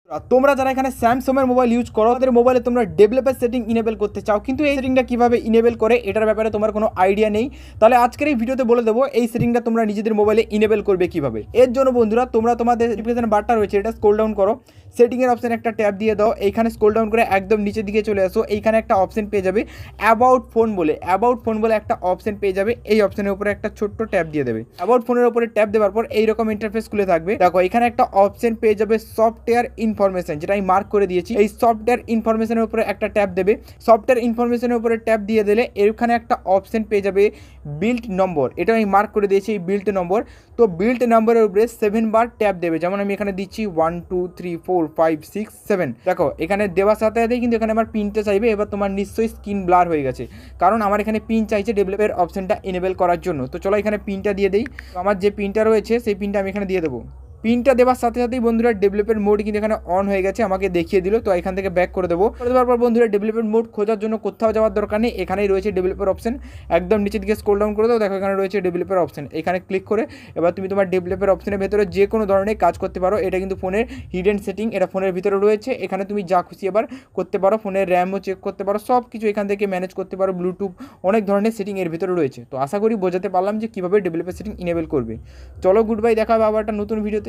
তোমরা যারা এখানে স্যামসাংয়ের মোবাইল ইউজ করো তাদের মোবাইলে তোমরা ডেভেলপার সেটিং ইনেবল করতে চাও, কিন্তু এই সেটিংটা কীভাবে ইনেবল করে এটার ব্যাপারে তোমার কোনো আইডিয়া নেই, তাহলে আজকের এই ভিডিওতে বলে দেবো এই সেটিংটা তোমরা নিজেদের মোবাইলে ইনেবল করবে কীভাবে। এর জন্য বন্ধুরা তোমরা তোমাদের নোটিফিকেশন বারটা রয়েছে এটা স্ক্রল ডাউন করো, সেটিংয়ের অপশানে একটা ট্যাপ দিয়ে দাও, এইখানে স্ক্রল ডাউন করে একদম নিচের দিকে চলে আসো, এইখানে একটা অপশন পেয়ে যাবে অ্যাবাউট ফোন বলে একটা অপশন পেয়ে যাবে। এই অপশনের উপরে একটা ছোট্ট ট্যাপ দিয়ে দেবে। অ্যাবাউট ফোনের উপরে ট্যাপ দেওয়ার পর এইরকম ইন্টারফেস খুলে থাকবে। দেখো এখানে একটা অপশন পেয়ে যাবে সফটওয়্যার ইনফরমেশন, যেটা আমি মার্ক করে দিয়েছি। এই সফটওয়্যার ইনফরমেশনের উপরে একটা ট্যাপ দেবে। সফটওয়্যার ইনফরমেশনের উপরে ট্যাপ দিয়ে দিলে এখানে একটা অপশন পেয়ে যাবে বিল্ড নম্বর, এটা আমি মার্ক করে দিয়েছি এই বিল্ড নম্বর। তো বিল্ড নম্বরের উপরে 7 বার ট্যাপ দেবে, যেমন আমি এখানে দিচ্ছি 1 2 3 4 5 6 7। দেখো এখানে দেওয়ার সাথে সাথে কিন্তু এখানে আমার পিনটা চাইবে। এবার তোমার নিশ্চয়ই স্ক্রিন ব্লার হয়ে গেছে, কারণ আমার এখানে পিন চাইছে ডেভেলপের অপশনটা এনেবল করার জন্য। তো চলো এখানে পিনটা দিয়ে দিই। আমার যে পিনটা রয়েছে সেই পিনটা আমি এখানে দিয়ে দেবো। পিনটা দেওয়ার সাথে সাথেই বন্ধুরা ডেভেলপের মোড কিন্তু এখানে অন হয়ে গেছে, আমাকে দেখিয়ে দিল। তো এখান থেকে ব্যাক করে দেবো। করে দেওয়ার পর বন্ধুরা ডেভেলপের মোড খোঁজার জন্য কোথাও যাওয়ার দরকার নেই, এখানেই রয়েছে ডেভেলপের অপশন। একদম নিচের দিকে স্ক্রল ডাউন করে দাও, দেখো এখানে রয়েছে ডেভেলপের অপশন। এখানে ক্লিক করে এবার তুমি তোমার ডেভেলপের অপশনের ভেতরে যে কোনো ধরনের কাজ করতে পারো। এটা কিন্তু ফোনের হিডেন সেটিং, এটা ফোনের ভিতরে রয়েছে। এখানে তুমি যা খুশি এবার করতে পারো, ফোনের র্যামও চেক করতে পারো, সব কিছু এখান থেকে ম্যানেজ করতে পারো। ব্লুটুথ অনেক ধরনের সেটিং এর ভিতরে রয়েছে। তো আশা করি বোঝাতে পারলাম যে কীভাবে ডেভেলপের সেটিং ইনেবল করবে। চলো গুড বাই, দেখা হবে আবার একটা নতুন ভিডিওতে।